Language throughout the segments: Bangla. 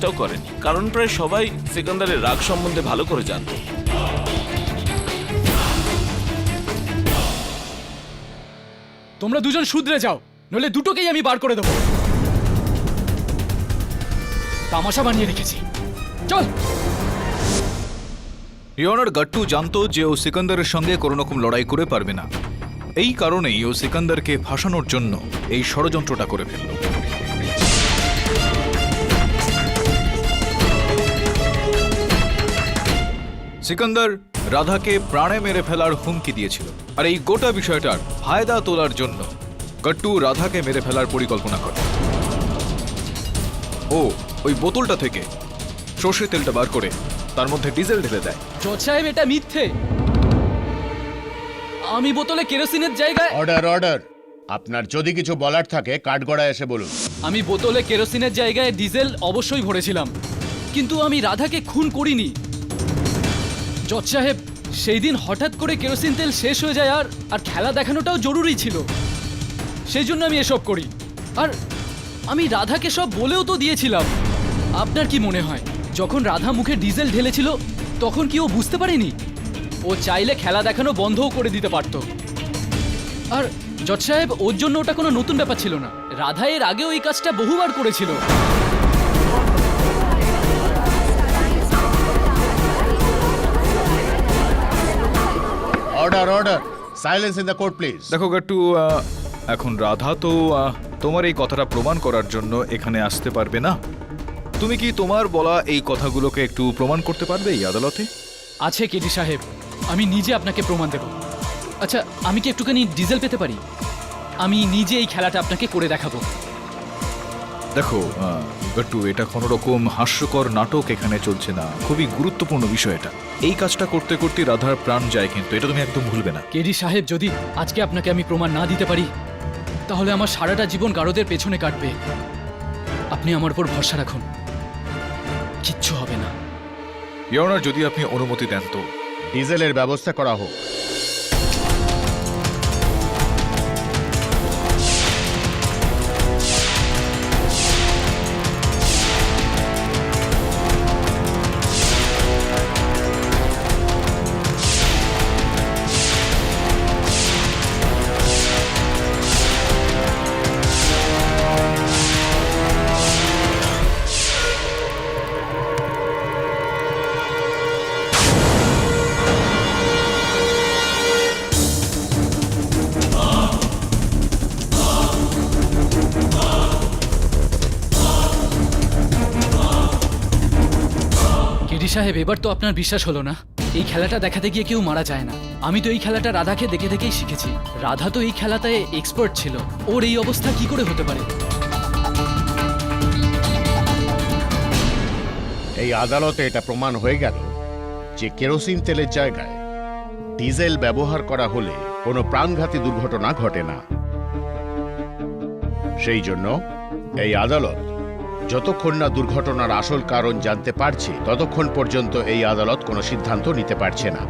চেষ্টাও করেনি, কারণ প্রায় সবাই সিকান্দারের রাগ সম্বন্ধে ভালো করে জানত। তোমরা দুজন শুধরে যাও, নইলে দুটোকেই আমি বার করে দেবো। তামাশা বানিয়ে রেখেছি, চল। ইয়নার গাট্টু জানতো যে ও সিকান্দারের সঙ্গে কোনো রকম লড়াই করে পারবে না। এই কারণেই ও সিকান্দারকে ফাঁসানোর জন্য এই ষড়যন্ত্রটা করে ফেলল। সিকান্দার রাধাকে প্রাণে মেরে ফেলার হুমকি দিয়েছিল, আর এই গোটা বিষয়টার ফায়দা তোলার জন্য গাট্টু রাধাকে মেরে ফেলার পরিকল্পনা করে। ও ওই বোতলটা থেকে সর্ষে তেলটা বার করে তার মধ্যে ডিজেল ঢেলে দেয়। জজ সাহেব, এটা মিথ্যে। আমি বোতলে কেরোসিনের জায়গায় অর্ডার অর্ডার, আপনার যদি কিছু বলার থাকে কাঠগড়ায় এসে বলুন। আমি বোতলে কেরোসিনের জায়গায় ডিজেল অবশ্যই ভরেছিলাম, কিন্তু আমি রাধাকে খুন করিনি। জজ সাহেব, সেই দিন হঠাৎ করে কেরোসিন তেল শেষ হয়ে যায়, আর খেলা দেখানোটাও জরুরি ছিল, সেই জন্য আমি এসব করি। আর আমি রাধাকে সব বলেও তো দিয়েছিলাম। আপনার কি মনে হয় যখন রাধা মুখে ডিজেল ঢেলেছিল তখন কি ও বুঝতে পারেনি? ও চাইলে খেলা দেখানো বন্ধও করে দিতে পারত। আর জজ সাহেব, ওর জন্য ওটা কোনো নতুন ব্যাপার ছিল না। রাধা এর আগেও এই কাজটা বহুবার করেছিল। Order order, silence in the court please. দেখো গাট্টু, এখন রাধা তো তোমার এই কথাটা প্রমাণ করার জন্য এখানে আসতে পারবে না। তুমি কি তোমার বলা এই কথাগুলোকে একটু প্রমাণ করতে পারবে এই আদালতে? আছে কেডি সাহেব, আমি নিজে আপনাকে প্রমাণ দেব। আচ্ছা, আমি কি একটুখানি ডিজেল পেতে পারি? আমি নিজে এই খেলাটা আপনাকে করে দেখাবো। দেখো গাট্টু, এটা কোনো রকম হাস্যকর নাটক এখানে চলছে না, খুবই গুরুত্বপূর্ণ বিষয় এটা। এই কাজটা করতে করতে রাধার প্রাণ যায়, কিন্তু এটা তুমি একদম ভুলবে না। কেডি সাহেব, যদি আজকে আপনাকে আমি প্রমাণ না দিতে পারি তাহলে আমার সারাটা জীবন গারদের পেছনে কাটবে। আপনি আমার উপর ভরসা রাখুন, কিচ্ছু হবে না। ইয়নার, যদি আপনি অনুমতি দেন তো ডিজেলের ব্যবস্থা করা হোক। কেডি সাহেব, এবার তো আপনার বিশ্বাস হলো না? এই খেলাটা দেখাতে গিয়ে কেউ মারা যায় না। আমি তো এই খেলাটা রাধাকে দেখে দেখেই শিখেছি। রাধা তো এই খেলাতে এক্সপার্ট ছিল, ওর এই অবস্থা কি করে হতে পারে? এই আদালতে এটা প্রমাণ হয়ে গেল যে কেরোসিন তেলের জায়গায় ডিজেল ব্যবহার করা হলে কোনো প্রাণঘাতী দুর্ঘটনা ঘটে না। সেই জন্য এই আদালত যতক্ষণ না দুর্ঘটনার আসল কারণ জানতে পারছে ততক্ষণ পর্যন্ত এই আদালত কোনো সিদ্ধান্ত নিতে পারছে না।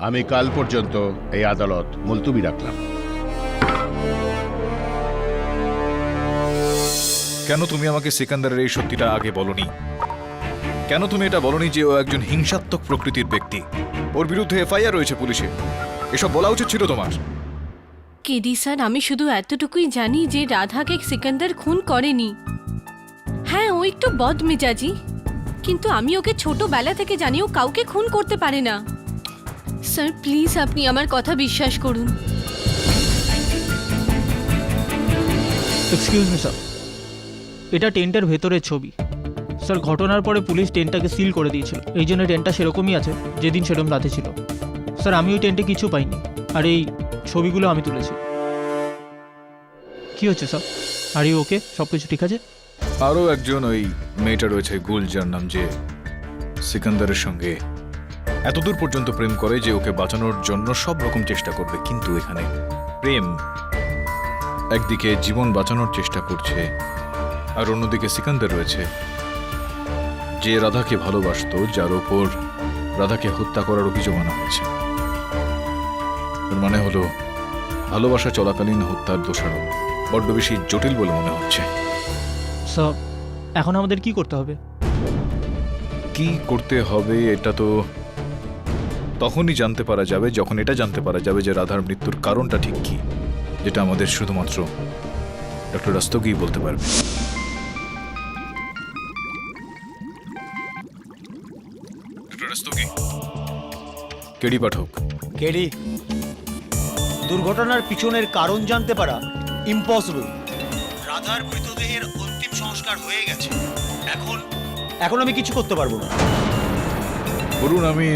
আমি কাল পর্যন্ত এই আদালত মুলতুবি রাখলাম। কেন তুমি আমাকে সিকান্দারের এই সত্যিটা আগে বলনি? কেন তুমি এটা বলনি যে ও একজন হিংসাত্মক প্রকৃতির ব্যক্তি, ওর বিরুদ্ধে এফআইআর রয়েছে পুলিশে? এসব বলা উচিত ছিল তোমার। কেডি স্যার, আমি শুধু এতটুকুই জানি যে রাধাকে সিকান্দার খুন করেনি। হ্যাঁ, ও একটু বদমেজাজি, কিন্তু আমি ওকে ছোটবেলা থেকে জানি ও কাউকে খুন করতে পারে না। স্যার প্লিজ, আপনি আমার কথা বিশ্বাস করুন। এক্সকিউজ মি স্যার, এটা টেন্টের ভেতরের ছবি। স্যার, ঘটনার পরে পুলিশ টেন্টটাকে সিল করে দিয়েছিল, এই জন্য টেন্টটা সেরকমই আছে যেদিন সেরকম রাতে ছিল। স্যার, আমি ওই টেন্টে কিছু পাইনি, আর এই ছবিগুলো আমি তুলেছি। কি হচ্ছে স্যার? Are you okay? সব কিছু ঠিক আছে? আরও একজন ওই মেয়েটা রয়েছে গুল, যার নাম যে সিকান্দারের সঙ্গে এতদূর পর্যন্ত প্রেম করে যে ওকে বাঁচানোর জন্য সব রকম চেষ্টা করবে, কিন্তু এখানে প্রেম একদিকে জীবন বাঁচানোর চেষ্টা করছে, আর অন্যদিকে সিকান্দার রয়েছে যে রাধাকে ভালোবাসতো, যার ওপর রাধাকে হত্যা করার অভিযোগ আনা হয়েছে। এর মানে হলো ভালোবাসা চলাকালীন হত্যার দোষারোপ। বড্ড বেশি জটিল বলে মনে হচ্ছে। স্যার এখন আমাদের কি করতে হবে? কি করতে হবে এটা তো তখনই জানতে পারা যাবে যখন এটা জানতে পারা যাবে যে রাধার মৃত্যুর কারণটা ঠিক কি, যেটা আমাদের শুধুমাত্র ডক্টর রস্তগিই বলতে পারবে। ডক্টর রস্তগি, কেডি পাঠক। কেডি, দুর্ঘটনার পিছনের কারণ জানতে পারা ইম্পসিবল। রাধার মৃতদেহের অন্তিম সংস্কার হয়ে গেছে, এখন আমি কিছু করতে পারবো না। বলুন, আমি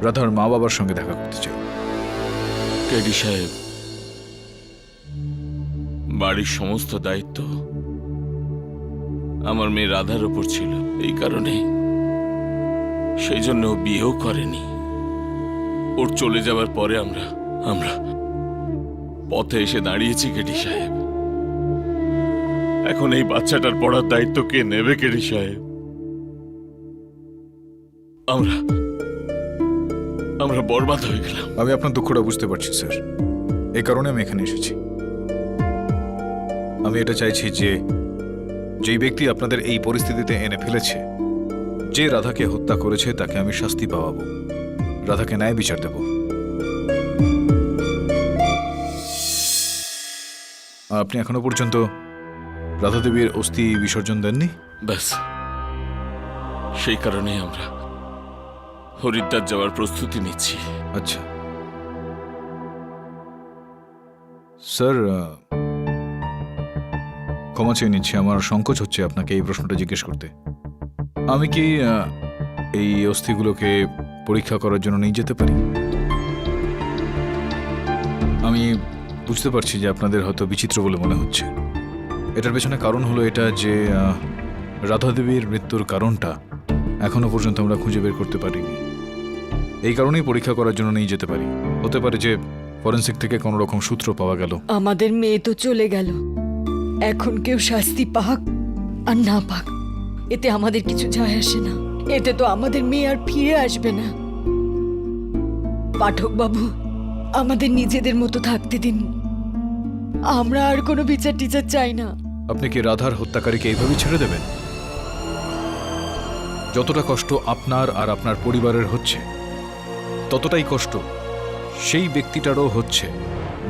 রাধার মা বাবার সঙ্গে দেখা করতে চাই। কেডি সাহেব, বাড়ির সমস্ত দায়িত্ব আমার মেয়ে রাধার উপর ছিল, এই কারণে সেই জন্য ও বিয়েও করেনি। ওর চলে যাওয়ার পরে আমরা পথে এসে দাঁড়িয়েছি কেডি সাহেব। এখন এই বাচ্চাটার পড়ার দায়িত্ব কে নেবে কেডি সাহেব? আমরা বরবাদ হয়ে গেলাম। আমি আপনার দুঃখটা বুঝতে পারছি স্যার, এই কারণে আমি এখানে এসেছি। আমি এটা চাইছি যে যেই ব্যক্তি আপনাদের এই পরিস্থিতিতে এনে ফেলেছে, যে রাধাকে হত্যা করেছে, তাকে আমি শাস্তি পাওয়াবো, রাধাকে ন্যায় বিচার দেব। আপনি এখনো পর্যন্ত রাধা দেবীর অস্থি বিসর্জন দেননি? ব্যাস, সেই কারণেই আমরা হরিদ্বার যাওয়ার প্রস্তুতি নিচ্ছি। আচ্ছা স্যার, ক্ষমা চেয়ে নিচ্ছি, আমার সংকোচ হচ্ছে আপনাকে এই প্রশ্নটা জিজ্ঞেস করতে। আমি কি এই অস্থিগুলোকে পরীক্ষা করার জন্য নিয়ে যেতে পারি? আমি বুঝতে পারছি যে আপনাদের হয়তো বিচিত্র বলে মনে হচ্ছে। এটার পেছনে কারণ হলো এটা যে রাধা দেবীর মৃত্যুর কারণটা এখনো পর্যন্ত আমরা খুঁজে বের করতে পারিনি। এই কারণেই পরীক্ষা করার জন্য নিয়ে যেতে পারি। হতে পারে যে ফরেন্সিক থেকে কোনো রকম সূত্র পাওয়া গেল। আমাদের মেয়ে তো চলে গেল, এখন কেউ শাস্তি পাক আর না পাক এতে আমাদের কিছু যায় আসে না। এতে তো আমাদের মেয়ে আর ফিরে আসবে না। পাঠক বাবু, আমাদের নিজেদের মতো থাকতে দিন, আমরা আর কোনো বিচার টিচার চাই না। আপনি কি রাধার হত্যাকারীকে এইভাবে ছেড়ে দেবেন? যতটা কষ্ট আপনার আর আপনার পরিবারের হচ্ছে, ততটাই কষ্ট সেই ব্যক্তিটারও হচ্ছে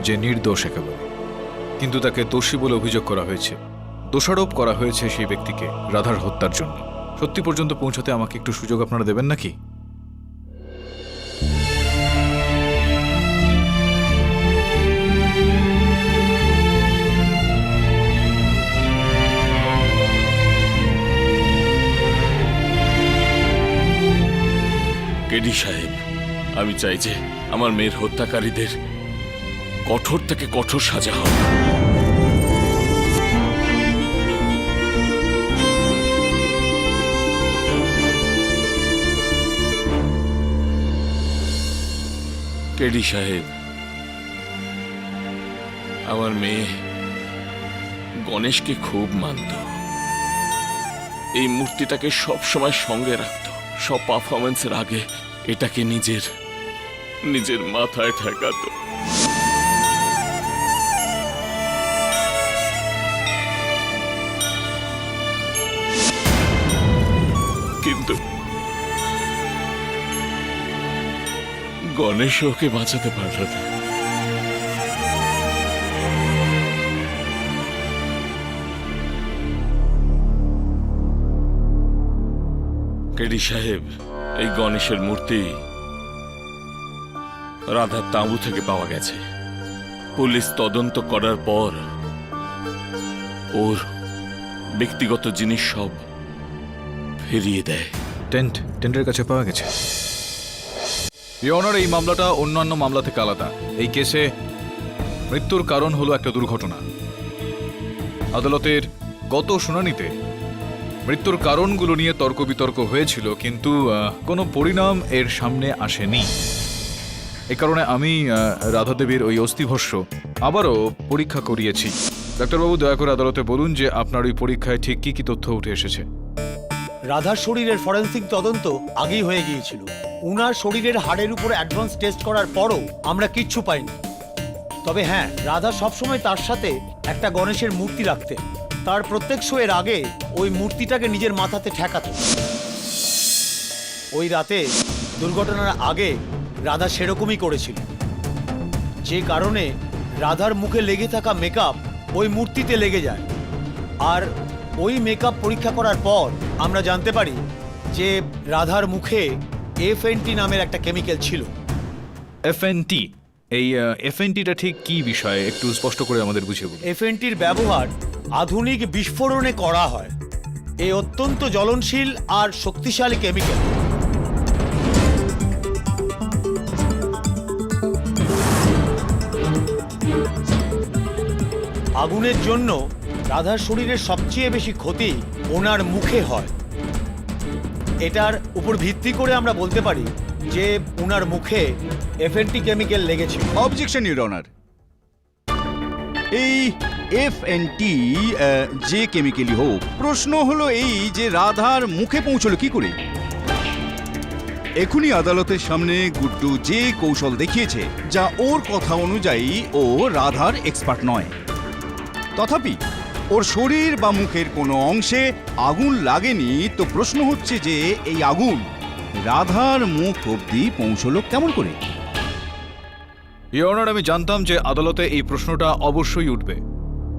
যে নির্দোষ একেবারে, কিন্তু তাকে দোষী বলে অভিযোগ করা হয়েছে, দোষারোপ করা হয়েছে সেই ব্যক্তিকে রাধার হত্যার জন্য। সত্যি পর্যন্ত পৌঁছাতে আমাকে একটু সুযোগ আপনারা দেবেন নাকি? কেডি সাহেব, আমি চাই যে আমার মেয়ের হত্যাকারীদের কঠোর থেকে কঠোর সাজা হোক। কেডি সাহেব, আমার মেয়ে গণেশকে খুব মানত, এই মূর্তিটাকে সব সময় সঙ্গে রাখত, সব পারফরমেন্সের আগে এটাকে নিজের মাথায় ঠেকাতো। কিন্তু গণেশ ওকে বাঁচাতে পারল না। কেডি সাহেব, এই গণেশের মূর্তি রাধার তাঁবু থেকে পাওয়া গেছে। পুলিশ তদন্ত করার পর ওর ব্যক্তিগত জিনিস সব ফিরিয়ে দেয়। টেন্টের কাছে পাওয়া গেছে। ইওর অনার, এই মামলাটা অন্যান্য মামলা থেকে আলাদা। এই কেসে মৃত্যুর কারণ হলো একটা দুর্ঘটনা। আদালতের গত শুনানিতে মৃত্যুর কারণগুলো নিয়ে তর্ক বিতর্ক হয়েছিল, কিন্তু কোনো পরিণাম এর সামনে আসেনি। এই কারণে আমি রাধা দেবীর ওই অস্থিভস্য আবারও পরীক্ষা করিয়েছি। ডাক্তারবাবু, দয়া করে আদালতে বলুন যে আপনার ওই পরীক্ষায় ঠিক কি কি তথ্য উঠে এসেছে। রাধার শরীরের ফরেন্সিক তদন্ত আগেই হয়ে গিয়েছিল। উনার শরীরের হাড়ের উপর অ্যাডভান্স টেস্ট করার পরও আমরা কিচ্ছু পাইনি। তবে হ্যাঁ, রাধা সবসময় তার সাথে একটা গণেশের মূর্তি রাখতেন। তার প্রত্যেক শোয়ের আগে ওই মূর্তিটাকে নিজের মাথাতে ঠেকাতো। ওই রাতে দুর্ঘটনার আগে রাধা সেরকমই করেছিল, যে কারণে রাধার মুখে লেগে থাকা মেকআপ ওই মূর্তিতে লেগে যায়। আর ওই মেকআপ পরীক্ষা করার পর আমরা জানতে পারি যে রাধার মুখে FNT নামের একটা কেমিক্যাল ছিল। FNT, এই FNTটা ঠিক কি বিষয় একটু স্পষ্ট করে আমাদের বুঝিয়ে বলুন। FNTর ব্যবহার আধুনিক বিস্ফোরণে করা হয়। এই অত্যন্ত জ্বলনশীল আর শক্তিশালী কেমিক্যাল আগুনের জন্য রাধার শরীরের সবচেয়ে বেশি ক্ষতি ওনার মুখে হয়। এটার উপর ভিত্তি করে আমরা বলতে পারি যে ওনার মুখে FNT কেমিক্যাল লেগেছিল। অবজেকশন ইউর অনার, এই FNT যে কেমিক্যালি হোক, প্রশ্ন হলো এই যে রাধার মুখে পৌঁছলো কি করে? এখনই আদালতের সামনে গুড্ডু যে কৌশল দেখিয়েছে, যা ওর কথা অনুযায়ী ও রাধার এক্সপার্ট নয়, তথাপি ওর শরীর বা মুখের কোনো অংশে আগুন লাগেনি। তো প্রশ্ন হচ্ছে যে এই আগুন রাধার মুখ অবধি পৌঁছলো কেমন করে? ইওর অনার, আমি জানতাম যে আদালতে এই প্রশ্নটা অবশ্যই উঠবে,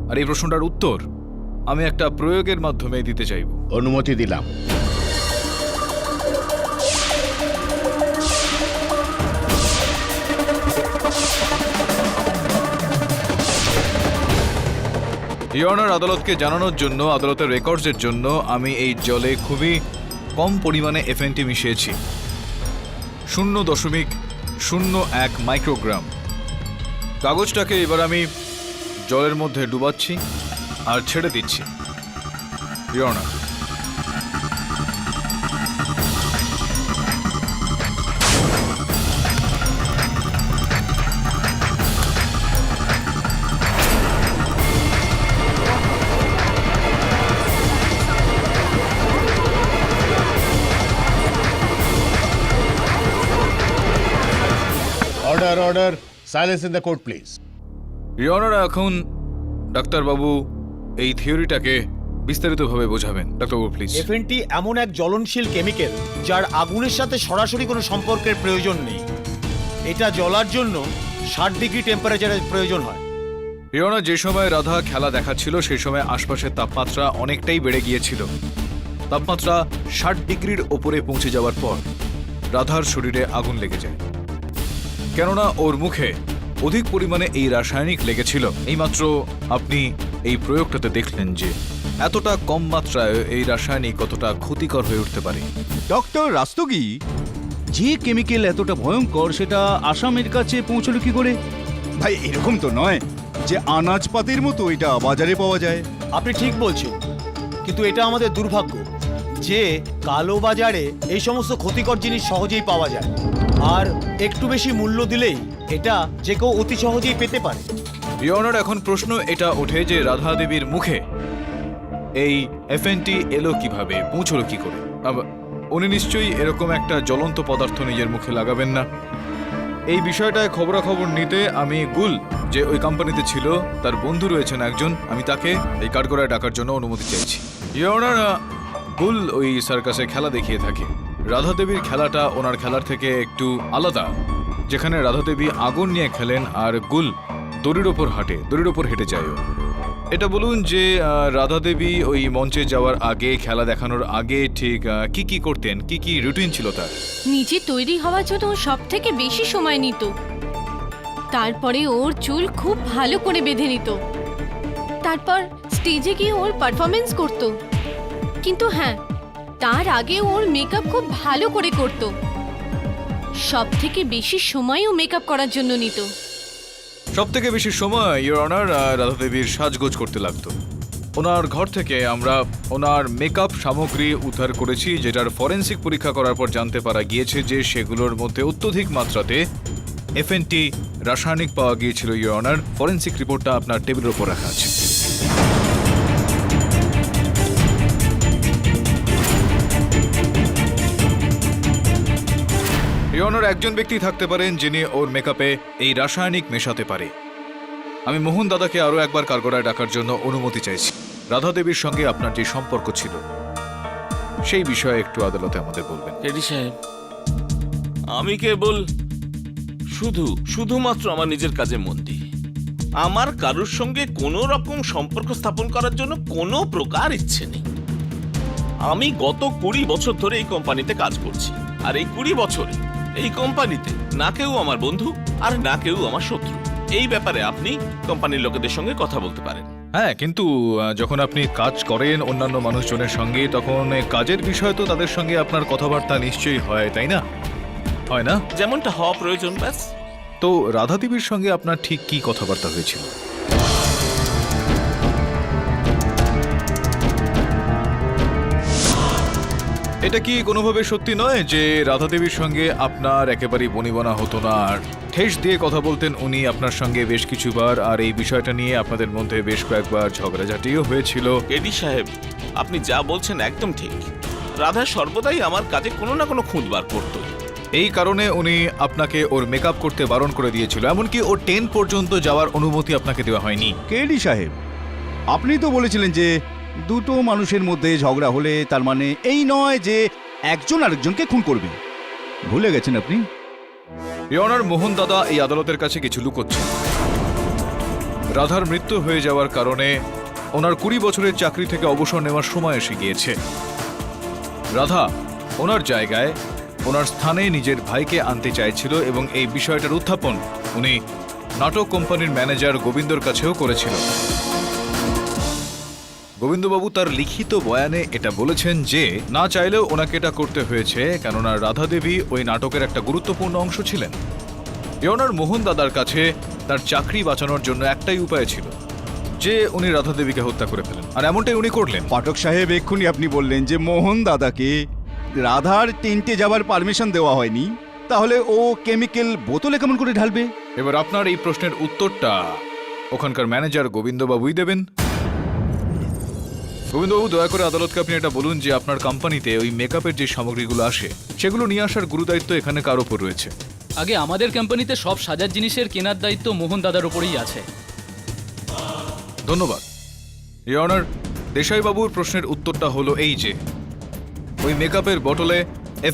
আর এই প্রশ্নটার উত্তর আমি একটা প্রয়োগের মাধ্যমে দিতে চাইব। অনুমতি দিলাম। ইওর অনার, আদালতকে জানানোর জন্য, আদালতের রেকর্ডসের জন্য আমি এই জলে খুবই কম পরিমাণে FNT মিশিয়েছি, 0.01 মাইক্রোগ্রাম। কাগজটাকে এবার আমি জলের মধ্যে ডুবাচ্ছি আর ছেড়ে দিচ্ছি। Your honour, order order, silence in the court please. Your honour, এখন ডাক্তারবাবু এই থিওরিটাকে বিস্তারিতভাবে বোঝাবেন। ডাক্তারবাবু প্লিজ। FNT এমন এক জ্বলনশীল কেমিক্যাল যার আগুনের সাথে সরাসরি কোনো সম্পর্কের প্রয়োজন নেই। এটা জ্বলার জন্য 60 ডিগ্রি টেম্পারেচারের প্রয়োজন হয়। ইওর অনার, যে সময় রাধা খেলা দেখাচ্ছিল সেই সময় আশপাশের তাপমাত্রা অনেকটাই বেড়ে গিয়েছিল। তাপমাত্রা 60 ডিগ্রির ওপরে পৌঁছে যাওয়ার পর রাধার শরীরে আগুন লেগে যায়, কেননা ওর মুখে অধিক পরিমাণে এই রাসায়নিক লেগেছিল। এইমাত্র আপনি এই প্রয়োগটাতে দেখলেন যে এতটা কম মাত্রায় এই রাসায়নিক কতটা ক্ষতিকর হয়ে উঠতে পারে। ডক্টর রাস্তগি, যে কেমিক্যাল এতটা ভয়ঙ্কর সেটা আসামের কাছে পৌঁছলো কি করে? ভাই, এরকম তো নয় যে আনাজপাতির মতো এটা বাজারে পাওয়া যায়। আপনি ঠিক বলছেন, কিন্তু এটা আমাদের দুর্ভাগ্য যে কালো বাজারে এই সমস্ত ক্ষতিকর জিনিস সহজেই পাওয়া যায়, আর একটু বেশি মূল্য দিলেই এটা যে কেউ অতি সহজেই পেতে পারে। ইওর অনার, এখন প্রশ্ন এটা ওঠে যে রাধা দেবীর মুখে এই FNT এলো কিভাবে, পৌঁছলো কি করে? উনি নিশ্চয়ই এরকম একটা জ্বলন্ত পদার্থ নিজের মুখে লাগাবেন না। এই বিষয়টায় খবরাখবর নিতে আমি গুল, যে ওই কোম্পানিতে ছিল, তার বন্ধু রয়েছেন একজন, আমি তাকে এই কাঠগড়ায় ডাকার জন্য অনুমতি চাইছি। ইওর অনার, গুল ওই সার্কাসে খেলা দেখিয়ে থাকে। রাধা দেবীর খেলাটা ওনার খেলার থেকে একটু আলাদা, যেখানে রাধা দেবী আগুন নিয়ে খেলেন আর গুল দড়ির ওপর হাঁটে, দড়ির ওপর হেঁটে যায়। এটা বলুন যে রাধা দেবী ওই মঞ্চে যাওয়ার আগে, খেলা দেখানোর আগে ঠিক কি কি করতেন, কি কি রুটিন ছিল তার? নিজে তৈরি হওয়ার জন্য সব থেকে বেশি সময় নিত। তারপরে ওর চুল খুব ভালো করে বেঁধে নিত, তারপর স্টেজে গিয়ে ওর পারফরমেন্স করত। কিন্তু হ্যাঁ, তার আগে ওর মেকআপ খুব ভালো করে করত। সব থেকে বেশি সময়ও মেকআপ করার জন্য নিত। সব থেকে বেশি সময় ইওর অনার রাধা দেবীর সাজগোজ করতে লাগতো। ওনার ঘর থেকে আমরা ওনার মেকআপ সামগ্রী উদ্ধার করেছি, যেটার ফরেন্সিক পরীক্ষা করার পর জানতে পারা গিয়েছে যে সেগুলোর মধ্যে অত্যধিক মাত্রাতে FNT রাসায়নিক পাওয়া গিয়েছিল। ইওর অনার, ফরেন্সিক রিপোর্টটা আপনার টেবিলের উপর রাখা আছে। ইওর অনার, একজন ব্যক্তি থাকতে পারেন যিনি ওর মেকআপে এই রাসায়নিক মেশাতে পারে, আমি মোহন দাদাকে আরো একবার কাঠগড়ায় ডাকার জন্য অনুমতি চাইছি। রাধা দেবীর সঙ্গে আপনার যে সম্পর্ক ছিল সেই বিষয়ে একটু আদালতে আমাদের বলবেন। কেডি সাহেব, আমি কেবল শুধুমাত্র আমার নিজের কাজে মন দিই। আমার কারোর সঙ্গে কোনো রকম সম্পর্ক স্থাপন করার জন্য কোনো প্রকার ইচ্ছে নেই। আমি গত 20 বছর ধরে এই কোম্পানিতে কাজ করছি, আর এই 20 বছরে এই কোম্পানিতে না কেউ আমার বন্ধু আর না কেউ আমার শত্রু। এই ব্যাপারে আপনি কোম্পানির লোকেদের সঙ্গে কথা বলতে পারেন। হ্যাঁ, কিন্তু যখন আপনি কাজ করেন অন্যান্য মানুষজনের সঙ্গে, তখন কাজের বিষয় তো তাদের সঙ্গে আপনার কথাবার্তা নিশ্চয়ই হয়, তাই না? হয় না? যেমনটা হওয়া প্রয়োজন, ব্যাস। তো রাধা দেবীর সঙ্গে আপনার ঠিক কি কথাবার্তা হয়েছিল? এটা কি কোনোভাবে সত্যি নয় যে রাধা দেবীর সঙ্গে আপনার একেবারেই বনিবনা হতো না, আর ঠেস দিয়ে কথা বলতেন উনি আপনার সঙ্গে বেশ কিছুবার, আর এই বিষয়টা নিয়ে আপনাদের মধ্যে বেশ কয়েকবার ঝগড়াঝাটিও হয়েছিল? কেডি সাহেব, আপনি যা বলছেন একদম ঠিক। রাধা সর্বদাই আমার কাজে কোনো না কোনো খুঁত বার করতো। এই কারণে উনি আপনাকে ওর মেকআপ করতে বারণ করে দিয়েছিল, এমনকি ওর 10 পর্যন্ত যাওয়ার অনুমতি আপনাকে দেওয়া হয়নি। কেডি সাহেব, আপনি তো বলেছিলেন যে দুটো মানুষের মধ্যে ঝগড়া হলে তার মানে এই নয় যে একজন আরেকজনকে খুন করবে। ভুলে গেছেন আপনি? ইয়নার মোহন দাদা এই আদালতের কাছে কিছু লুকোচ্ছেন। রাধার মৃত্যু হয়ে যাওয়ার কারণে ওনার 20 বছরের চাকরি থেকে অবসর নেওয়ার সময় এসে গিয়েছে। রাধা ওনার জায়গায় ওনার স্থানে নিজের ভাইকে আনতে চাইছিল, এবং এই বিষয়টার উত্থাপন উনি নাটক কোম্পানির ম্যানেজার গোবিন্দর কাছেও করেছিল। গোবিন্দবাবু তার লিখিত বয়ানে এটা বলেছেন যে না চাইলেও ওনাকে এটা করতে হয়েছে, কেননা রাধা দেবী ওই নাটকের একটা গুরুত্বপূর্ণ অংশ ছিলেন। ইয়নার মোহন দাদার কাছে তার চাকরি বাঁচানোর জন্য একটাই উপায় ছিল, যে উনি রাধা দেবীকে হত্যা করে ফেলেন, আর এমনটাই উনি করলেন। পাঠক সাহেব, এক্ষুনি আপনি বললেন যে মোহন দাদাকে রাধার টেন্টে যাবার পারমিশন দেওয়া হয়নি, তাহলে ও কেমিক্যাল বোতলে কেমন করে ঢালবে? এবার আপনার এই প্রশ্নের উত্তরটা ওখানকার ম্যানেজার গোবিন্দবাবুই দেবেন। গোবিন্দবাবু, দয়া করে আদালতকে আপনি এটা বলুন যে আপনার কোম্পানিতে ওই মেকআপের যে সামগ্রীগুলো আসে সেগুলো নিয়ে আসার গুরুদায়িত্ব এখানে কার ওপর রয়েছে? আগে আমাদের কোম্পানিতে সব সাজার জিনিসের কেনার দায়িত্ব মোহন দাদার উপরেই আছে। ধন্যবাদ। ইয়নার, দেশাইবাবুর প্রশ্নের উত্তরটা হলো এই যে ওই মেকআপের বোতলে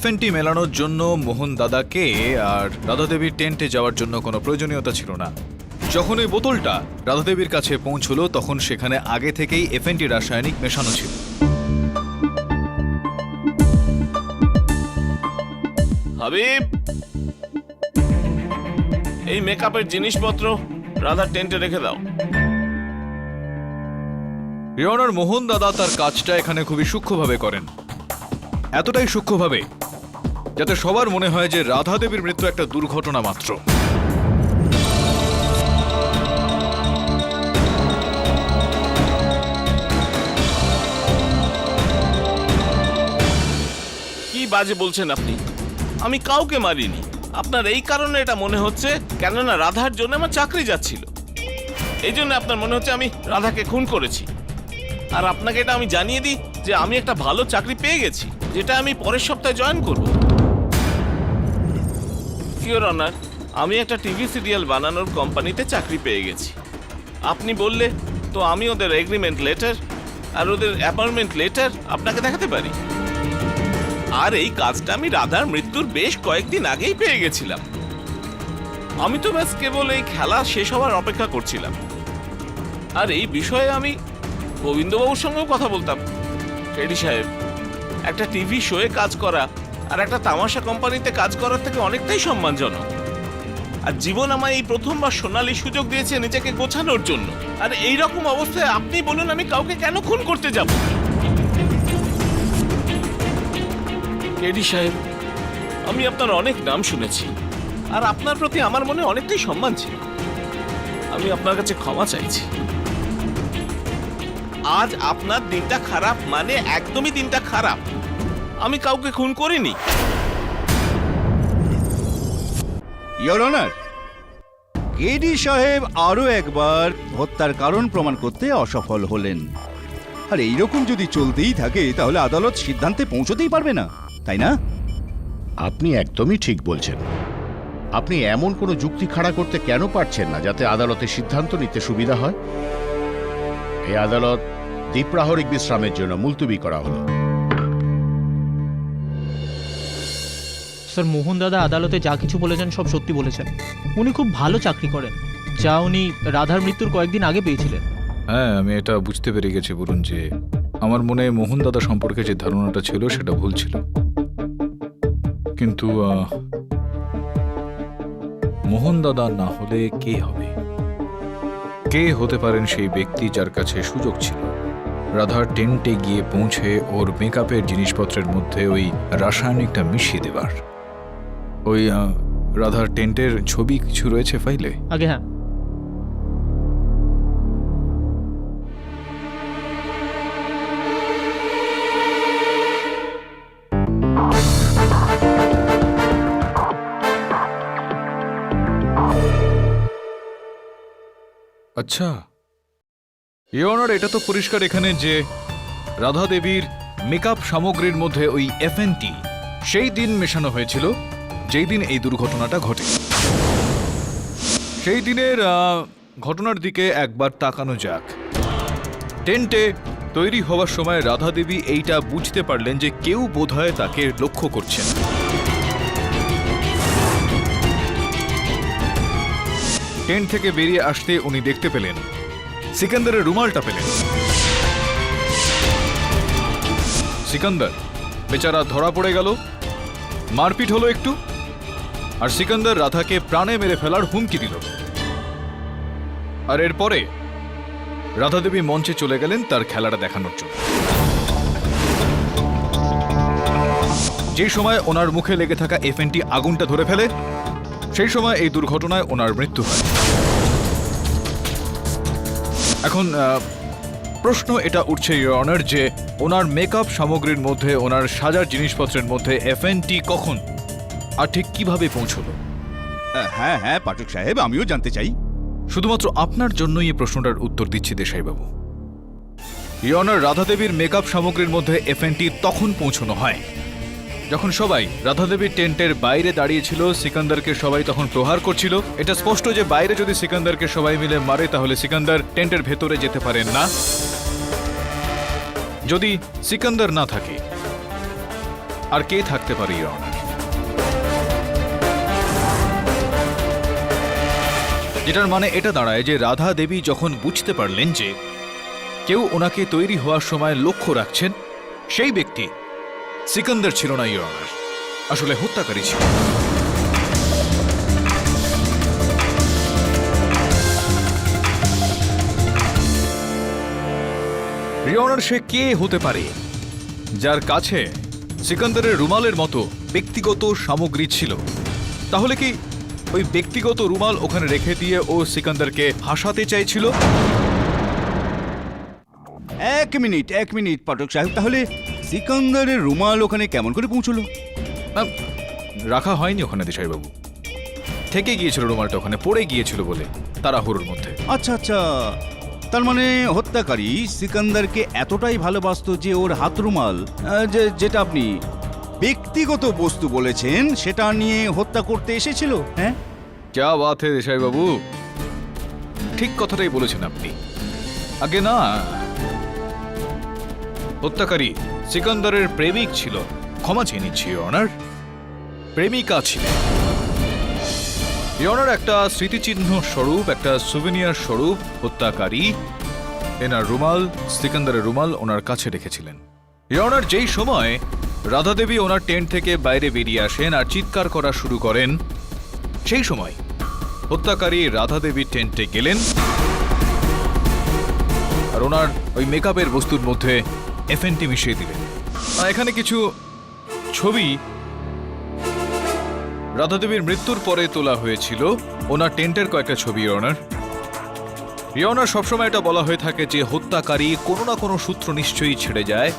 FNT মেলানোর জন্য মোহন দাদাকে আর রাধা দেবীর টেন্টে যাওয়ার জন্য কোনো প্রয়োজনীয়তা ছিল না। যখন ওই বোতলটা রাধা দেবীর কাছে পৌঁছলো তখন সেখানে আগে থেকেই FNT রাসায়নিক মেশানো ছিল। হাবিব, এই মেকআপের জিনিসপত্র রাধার টেন্টে রেখে দাও। ইয়নার, মোহন দাদা তার কাজটা এখানে খুবই সূক্ষ্মভাবে করেন, এতটাই সূক্ষ্মভাবে যাতে সবার মনে হয় যে রাধা দেবীর মৃত্যু একটা দুর্ঘটনা মাত্র। কি বাজে বলছেন আপনি? আমি কাউকে মারিনি। আপনার এই কারণে এটা মনে হচ্ছে কেননা রাধার জন্য আমার চাকরি যাচ্ছিল, এই জন্য আপনার মনে হচ্ছে আমি রাধাকে খুন করেছি। আর আপনাকে এটা আমি জানিয়ে দিই যে আমি একটা ভালো চাকরি পেয়ে গেছি, যেটা আমি পরের সপ্তাহে জয়েন করব। ইওর অনার, আমি একটা টিভি সিরিয়াল বানানোর কোম্পানিতে চাকরি পেয়ে গেছি। আপনি বললে তো আমি ওদের এগ্রিমেন্ট লেটার আর ওদের অ্যাপয়েন্টমেন্ট লেটার আপনাকে দেখাতে পারি। আর এই কাজটা আমি রাধার মৃত্যুর বেশ কয়েকদিন আগেই পেয়ে গেছিলাম। আমি তো ব্যাস কেবল এই খেলা শেষ হওয়ার অপেক্ষা করছিলাম। আর এই বিষয়ে আমি গোবিন্দবাবুর সঙ্গেও কথা বলতাম। কেডি সাহেব, একটা টিভি শোয়ে কাজ করা আর একটা তামাশা কোম্পানিতে কাজ করার থেকে অনেকটাই সম্মানজনক। আর জীবন আমায় এই প্রথমবার সোনালী সুযোগ দিয়েছে নিজেকে গোছানোর জন্য। আর এই রকম অবস্থায় আপনি বলুন আমি কাউকে কেন খুন করতে যাব? কেডি সাহেব, আমি আপনার অনেক নাম শুনেছি, আর আপনার প্রতি আমার মনে অনেকটাই সম্মান ছিল। আমি আপনার কাছে ক্ষমা চাইছি। আজ আপনার দিনটা খারাপ, মানে একদমই দিনটা খারাপ। আমি কাউকে খুন করিনি। ইওর অনার, কেডি সাহেব আরো একবার হত্যার কারণ প্রমাণ করতে অসফল হলেন। আর এইরকম যদি চলতেই থাকে তাহলে আদালত সিদ্ধান্তে পৌঁছতেই পারবে না, তাই না? আপনি একদমই ঠিক বলছেন। আপনি এমন কোনো যুক্তি খাড়া করতে কেন পারছেন না যাতে আদালতে সিদ্ধান্ত নিতে সুবিধা হয়? এই আদালত দ্বীপ্রাহরিক বিশ্রামের জন্য মুলতবি করা হলো। স্যার মোহন দাদা আদালতে যা কিছু বলেছেন সব সত্যি বলেছেন। উনি খুব ভালো চাকরি করেন, যা উনি রাধার মৃত্যুর কয়েকদিন আগে পেয়েছিলেন। হ্যাঁ, আমি এটা বুঝতে পেরে গেছি বলুন যে আমার মনে মোহন দাদা সম্পর্কে যে ধারণাটা ছিল সেটা ভুল ছিল। কিন্তু মোহন দাদা না হলে কে হবে? কে হতে পারেন সেই ব্যক্তি যার কাছে সুযোগ ছিল রাধার টেন্টে গিয়ে পৌঁছে ওর মেকআপের জিনিসপত্রের মধ্যে ওই রাসায়নিকটা মিশিয়ে দেবার? ওই রাধার টেন্টের ছবি কিছু রয়েছে ফাইলে? আগে হ্যাঁ, আচ্ছা, ইওর অনার, এটা তো পরিষ্কার এখানে যে রাধা দেবীর মেকআপ সামগ্রীর মধ্যে ওই এফএনটি সেই দিন মেশানো হয়েছিল যেই দিন এই দুর্ঘটনাটা ঘটে। সেই দিনের ঘটনার দিকে একবার তাকানো যাক। টেন্টে তৈরি হওয়ার সময় রাধা দেবী এইটা বুঝতে পারলেন যে কেউ বোধহয় তাকে লক্ষ্য করছেন। টেন্ট থেকে বেরিয়ে আসতে উনি দেখতে পেলেন সিকান্দারের রুমালটা পেলেন। সিকান্দার বেচারা ধরা পড়ে গেল, মারপিট হলো একটু, আর সিকান্দার রাধাকে প্রাণে মেরে ফেলার হুমকি দিল। আর এরপরে রাধা দেবী মঞ্চে চলে গেলেন তার খেলাটা দেখানোর জন্য। যে সময় ওনার মুখে লেগে থাকা এফএনটি আগুনটা ধরে ফেলে, সেই সময় এই দুর্ঘটনায় ওনার মৃত্যু হয়। এখন প্রশ্ন এটা উঠছে ইওর অনার যে ওনার মেকআপ সামগ্রীর মধ্যে, ওনার সাজার জিনিসপত্রের মধ্যে এফএনটি কখন আর ঠিক কিভাবে পৌঁছলো? হ্যাঁ হ্যাঁ পাঠক সাহেব, আমিও জানতে চাই। শুধুমাত্র আপনার জন্যই এই প্রশ্নটার উত্তর দিচ্ছি দেশাইবাবু। ইওর অনার, রাধা দেবীর মেকআপ সামগ্রীর মধ্যে এফএনটি তখন পৌঁছানো হয় যখন সবাই রাধা দেবীর টেন্টের বাইরে দাঁড়িয়েছিল। সিকান্দারকে সবাই তখন প্রহার করছিল। এটা স্পষ্ট যে বাইরে যদি সিকান্দারকে সবাই মিলে মারে তাহলে সিকান্দার টেন্টের ভেতরে যেতে পারেন না। যদি সিকান্দার না থাকে আর কে থাকতে পারে ইওর অনার? যেটার মানে এটা দাঁড়ায় যে রাধা দেবী যখন বুঝতে পারলেন যে কেউ ওনাকে তৈরি হওয়ার সময় লক্ষ্য রাখছেন, সেই ব্যক্তি সিকান্দার ছিল না ইওর অনার, আসলে হত্যাকারী ছিল। ইওর অনার, সে কে হতে পারে যার কাছে সিকান্দারের রুমালের মতো ব্যক্তিগত সামগ্রী ছিল? তাহলে কি ওই ব্যক্তিগত রুমাল ওখানে রেখে দিয়ে ও সিকান্দারকে হাসাতে চাইছিল? এক মিনিট পাঠক সাহেব, তাহলে সিকান্দারের রুমাল ওখানে কেমন করে পৌঁছলো? রাখা হয়নি ওখানে দেশাইবাবু, থেকে গিয়েছিল রুমালটা, ওখানে পড়ে গিয়েছিল বলে তাড়াহুড়োর মধ্যে। আচ্ছা আচ্ছা, তার মানে হত্যাকারী সিকান্দারকে এতটাই ভালোবাসতো যে ওর হাত রুমাল, যেটা আপনি ব্যক্তিগত বস্তু বলেছেন, সেটা নিয়ে হত্যা করতে এসেছিল। হ্যাঁ, ক্যা বাত হে দেশাইবাবু, ঠিক কথাটাই বলেছেন আপনি। আগে না, হত্যাকারী সিকান্দারের প্রেমিক ছিল। ক্ষমা চেয়ে নিচ্ছি ইওর অনার, প্রেমিকা ছিলেন। ইওর অনার, একটা স্মৃতিচিহ্ন স্বরূপ, একটা সুভেনিয়ার স্বরূপ হত্যাকারী এনার রুমাল, সিকান্দারের রুমাল ওনার কাছে রেখেছিলেন। ইওর অনার, যেই সময় রাধা দেবী ওনার টেন্ট থেকে বাইরে বেরিয়ে আসেন আর চিৎকার করা শুরু করেন, সেই সময় হত্যাকারী রাধা দেবীর টেন্টে গেলেন আর ওনার ওই মেকআপের বস্তুর মধ্যে এফএনটি মিশিয়ে দিলেন। এখানে কিছু ছবি রাধা দেবীর মৃত্যুর পরে তোলা হয়েছিল, ওনার টেন্টের কয়েকটা ছবি। ইওর অনার, সবসময় এটা বলা হয়ে থাকে যে হত্যাকারী কোনো না কোনো সূত্র নিশ্চয়ই ছেড়ে যায়।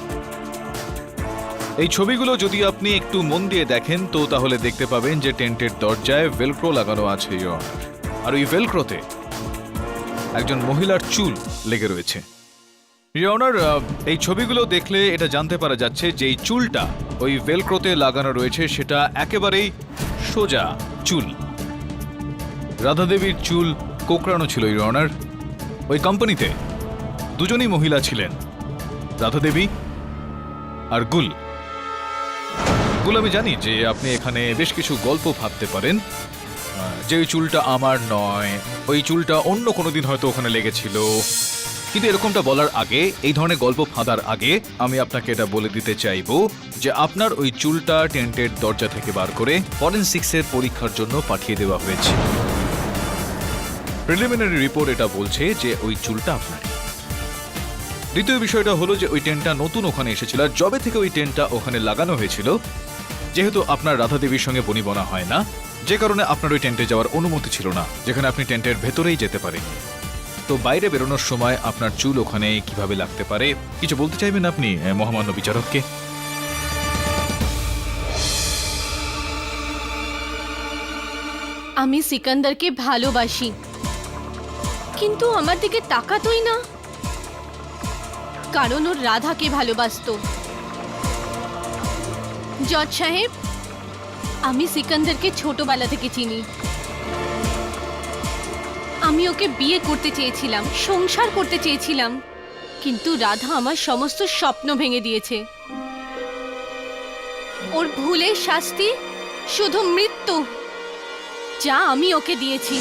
এই ছবিগুলো যদি আপনি একটু মন দিয়ে দেখেন তো তাহলে দেখতে পাবেন যে টেন্টের দরজায় ভেলক্রো লাগানো আছে ইওর অনার, আর ওই ভেলক্রোতে একজন মহিলার চুল লেগে রয়েছে। ইওর অনার, এই ছবিগুলো দেখলে এটা জানতে পারা যাচ্ছে যে এই চুলটা ওই ভেলক্রোতে লাগানো রয়েছে সেটা একেবারেই সোজা চুল, রাধা দেবীর চুল কোকড়ানো ছিল ইওর অনার। ওই কোম্পানিতে দুজনই মহিলা ছিলেন, রাধা দেবী আর গুল। গুল, আমি জানি যে আপনি এখানে বেশ কিছু গল্প ভাবতে পারেন, যে ওই চুলটা আমার নয়, ওই চুলটা অন্য কোনো দিন হয়তো ওখানে লেগেছিল। কিন্তু এরকমটা বলার আগে, এই ধরনের গল্প ফাঁদার আগে আমি আপনাকে এটা বলে দিতে চাইবো যে আপনার ওই চুলটা টেন্টের দরজা থেকে বার করে ফরেনসিক্সের পরীক্ষার জন্য পাঠিয়ে দেওয়া হয়েছে। প্রিলিমিনারি রিপোর্ট এটা বলছে যে ওই চুলটা আপনার। দ্বিতীয় বিষয়টা হলো যে ওই টেন্টটা নতুন ওখানে এসেছিল, আর যবে থেকে ওই টেন্টটা ওখানে লাগানো হয়েছিল, যেহেতু আপনার রাধা দেবীর সঙ্গে বনিবনা হয় না, যে কারণে আপনার ওই টেন্টে যাওয়ার অনুমতি ছিল না, যেখানে আপনি টেন্টের ভেতরেই যেতে পারেন। তো বাইরে বেরোনোর সময় আপনার চুল ওখানে কিভাবে লাগতে পারে, কিছু বলতে চাইবেন আপনি মহামান্য বিচারককে? আমি সিকান্দারকে ভালোবাসি, কিন্তু আমার দিকে তাকাতোই না, কারণ ওর রাধাকে ভালোবাসতো। জজ সাহেব, আমি সিকান্দারকে ছোটবেলা থেকে চিনি। আমি ওকে বিয়ে করতে চেয়েছিলাম, সংসার করতে চেয়েছিলাম, কিন্তু রাধা আমার সমস্ত স্বপ্ন ভেঙে দিয়েছে। ওর ভুলের শাস্তি শুধু মৃত্যু, যা আমি ওকে দিয়েছি।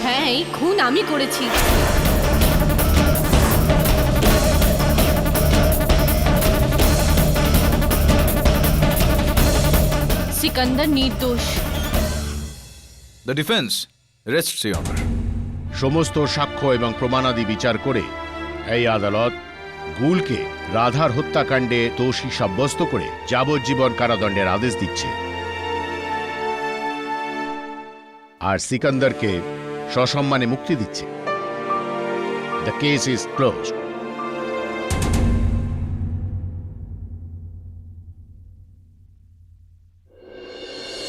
হ্যাঁ, এই খুন আমি করেছি। সিকান্দার নির্দোষ। The defence রেস্টস your honour. সমস্ত সাক্ষ্য এবং প্রমাণাদি বিচার করে এই আদালত গুলকে রাধার হত্যাকাণ্ডে দোষী সাব্যস্ত করে যাবজ্জীবন কারাদণ্ডের আদেশ দিচ্ছে, আর সিকান্দারকে সসম্মানে মুক্তি দিচ্ছে। The case is closed.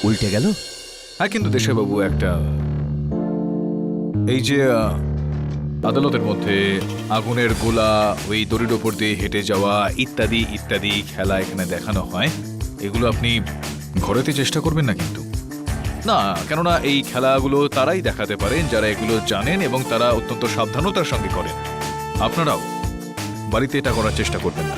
উল্টে গেল। হ্যাঁ, কিন্তু দেশাইবাবু, একটা এই যে আদালতের মধ্যে আগুনের গোলা, ওই দড়ির ওপর দিয়ে হেঁটে যাওয়া ইত্যাদি ইত্যাদি খেলা এখানে দেখানো হয়, এগুলো আপনি ঘরেতে চেষ্টা করবেন না কিন্তু। না, কেননা এই খেলাগুলো তারাই দেখাতে পারেন যারা এগুলো জানেন এবং তারা অত্যন্ত সাবধানতার সঙ্গে করেন। আপনারাও বাড়িতে এটা করার চেষ্টা করবেন না।